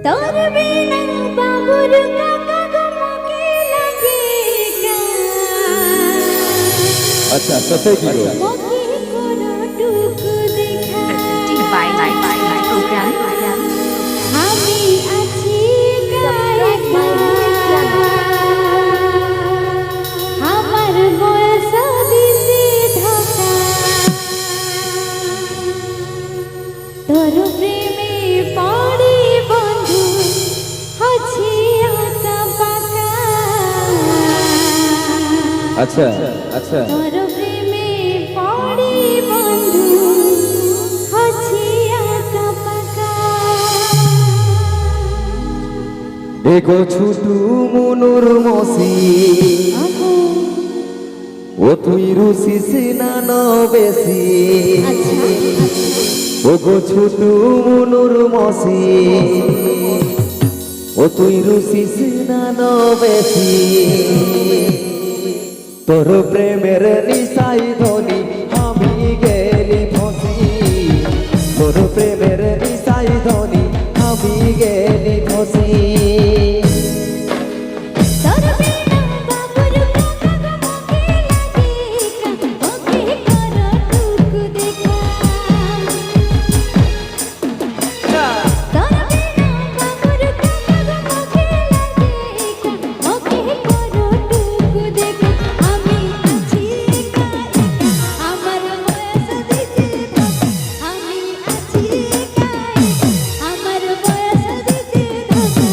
তোর বিনা বাবুর কাকা গো মুখে লাগে अच्छा सफे की गो মুখে কোনো টুকু দেখা program আমি আছি আমার বয়স দিছে ধোকা তোর প্রেমে পড়ি বন্ধু হছি আকা পাকা अच्छा अच्छा তোর প্রেমে পড়ি বন্ধু হছি আকা পাকা एगो छुटू मुनुर मसी ओ तुई रुसी सिना न बेसी ओगो छुटू मुनुर मसी ओ तुई रुसी सिना न बेसी तोर प्रेमेर निसाई ध्वनि आमी गेली फसी तोर प्रेमेर निसाई ध्वनि आमी गेली फसी তোর বিনা বাবুর কাকা গো মুখে লাগে মুখে করো টুকু দেখা তোর বিনা বাবুর কাকা গো মুখে লাগে মুখে করো টুকু দেখা আমি আছি একা একা আমার বয়স দিছে ধোকা আমি আছি একা একা আমার বয়স দিছে ধোকা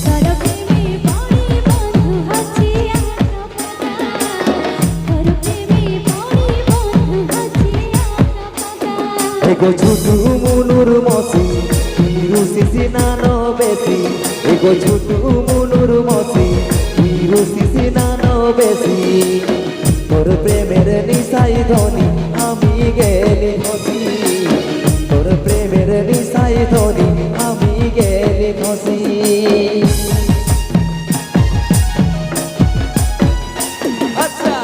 তোর প্রেমে পড়ি বন্ধু হছি আকা পাকা তোর প্রেমে পড়ি বন্ধু হছি আকা পাকা एगो छुटू मुनुर मसी रुसी सिना न बेसी एगो छुटू मुनुर मसी रुसी सिना न बेसी तोर प्रेमेर निसाई ध्वनि आमी गेली फसी तोर प्रेमेर निसाई ध्वनि आमी गेली फसी अच्छा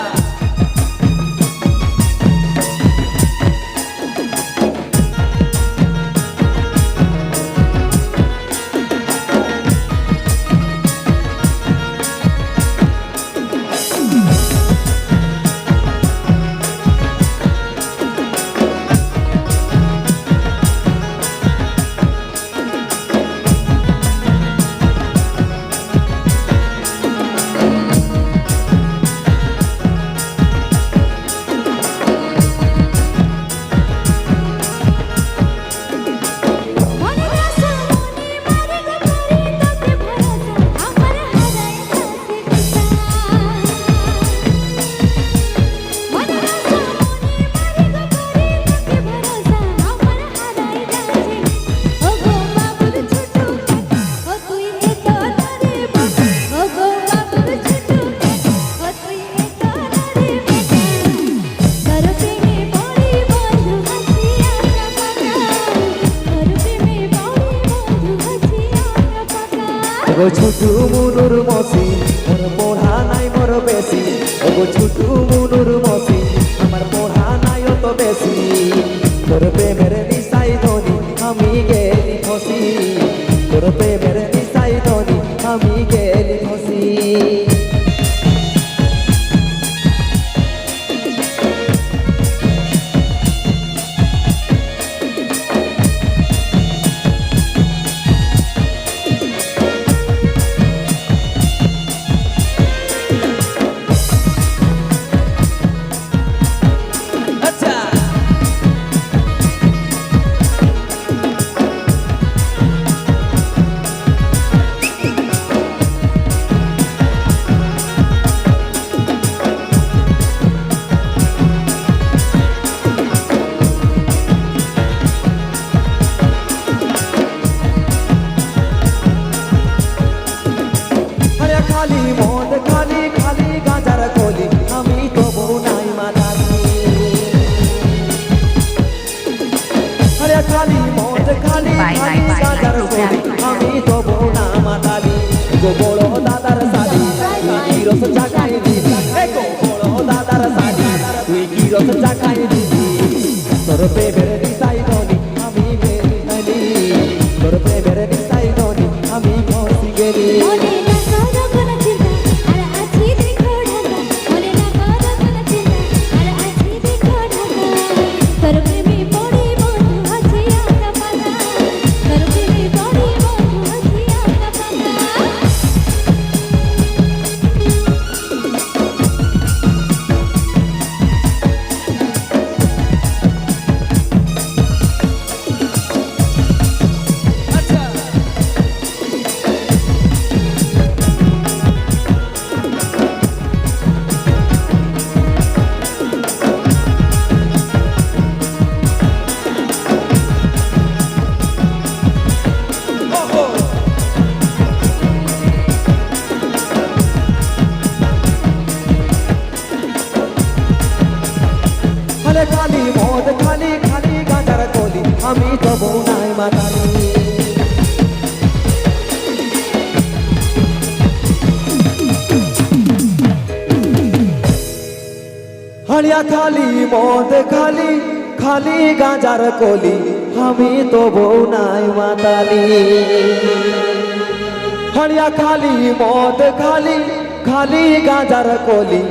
মনে আশা মনে মারে গো করি তোকে ভরসা আমার হারাই যাচ্ছে দিশা মনে আশা মনে মারে গো করি তোকে ভরসা আমার হারাই যাচ্ছে ও গো বাবুর ছোটু কাকা ও তুই একা রে বাবা ও গো বাবুর ছোটু কাকা ও তুই একা রে বাবা তোর প্রেমে পড়ি বন্ধু হছি আকা পাকা তোর প্রেমে পড়ি বন্ধু হছি আকা পাকা एगो छुटू मुनुर मसी मोर पढ़ा नाई मोर बेसी एगो छुटू मुनुर मसी আমার পড়া নাই অত বেশি তোর প্রেমের নিসাই ধ্বনি আমি গেলি ফসি তোর প্রেমের নিসাই ধ্বনি আমি গেলি ফসি अच्छा अरे खाली मद खाली खाली गांजार खोली আমি তবু নাই মাতালি আরে খালি মদ খালি খালি গাঁজার খোলি আমি তবু না মাতালি গো বড় দাদার শাড়ি তুই কি রস চাকাই দিবি গো বড় দাদার শাড়ি তুই কি রস চাকাই দিবি তোর প্রেমের নিসাই ধ্বনি আমি গেলি তোর প্রেমের নিসাই হলিয়া খালি মদ খালি খালি গাঁজার কলি আমি তো বউ নাই মাতালি হলিয়া খালি মদ খালি খালি গাঁজার কলি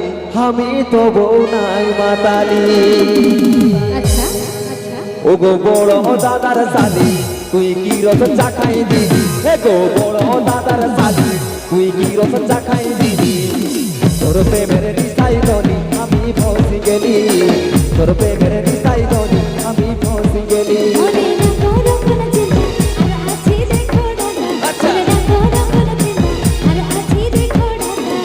আমি তো বউ নাই মাতালি আচ্ছা আচ্ছা ওগো বড় দাদার শালি তুই কি রসন চা খাই দিবি হে গো বড় দাদার শালি তুই কি রসন চা খাই দিবি তোর প্রেমের নিশাই ধনি আমি ফসি গেলি তোর প্রেমের নিশাই ধনি আমি ফসি গেলি মনে না করো কোনো চিন্তা আর আছি দেখো দাদা মনে না করো কোনো চিন্তা আর আছি দেখো দাদা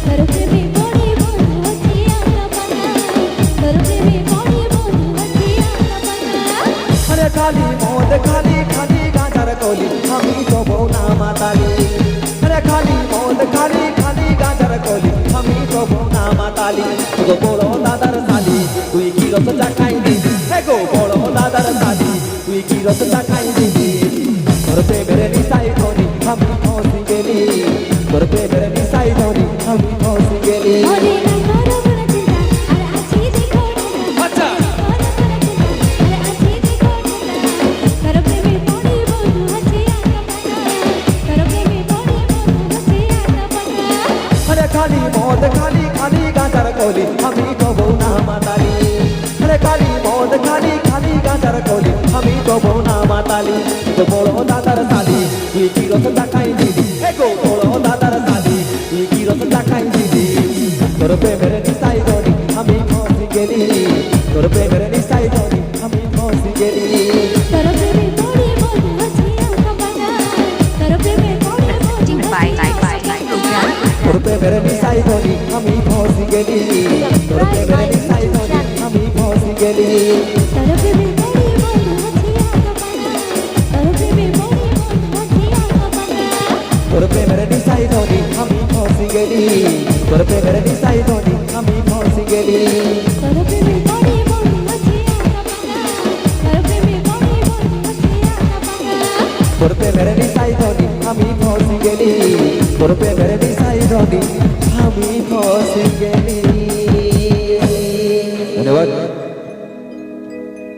তোর প্রেমে পড়ে বন্ধু আছি আমরা পানা তোর প্রেমে পড়ে বন্ধু আছি আমরা পানা আরে খালি মদ খালি খালি গাঁজার কলি আমি তো বউ না মাতালি আরে খালি মদ খালি খালি গাঁজার কলি আমি তো বউ না মাতালি গো বড় দাদার শালি তুই কি রস চা খাই দিবি হে গো বড় দাদার শালি তুই কি রস চা খাই দিবি তোর প্রেমের নিশাই ধনি আমি ফসি গেলি তোর প্রেমের নিশাই ধনি আমি ফসি গেলি মনে না করো কোনো চিন্তা আর আছি দেখো দাদা আচ্ছা করো কোনো চিন্তা আর আছি দেখো দাদা তোর প্রেমে পড়ে বন্ধু আছি আমরা পানা তোর প্রেমে পড়ে বন্ধু আছি আমরা পানা আরে খালি মদ খালি খালি গাঁজার কলি আমি তো বউ না মাতালি আরে খালি মদ খালি খালি গাঁজার কলি আমি তো বউ না মাতালি তো বড় দাদার শালি তুই কি রস চা খাই দিবি হে গো বড় দাদার শালি তুই কি রস চা খাই দিবি তোর প্রেমের নিশাই ধনি আমি ফসি গেলি তোর প্রেমের নিশাই ধনি আমি ফসি গেলি তোর প্রেমে পড়ে বন্ধু আছি আমরা পানা তোর প্রেমে পড়ে বন্ধু by program. তোর প্রেমের নিশাই ধনি আমি ফসি গেলি তোর প্রেমের নিশাই ধনি আমি ফসি গেলি তোর প্রেমে পড়ে বন্ধু আছি আমরা পানা তোর প্রেমে পড়ে বন্ধু আছি আমরা পানা তোর প্রেমের নিশাই ধনি আমি ফসি গেলি তোর প্রেমের নিশাই ধনি আমি ফসি গেলি তোর প্রেমে পড়ে বন্ধু আছি আমরা পানা তোর প্রেমে পড়ে বন্ধু আছি আমরা পানা তোর প্রেমের নিশাই ধনি আমি ফসি গেলি তোর প্রেমের নিশাই ধনি আমি ফসি গেলি ধন্যবাদ।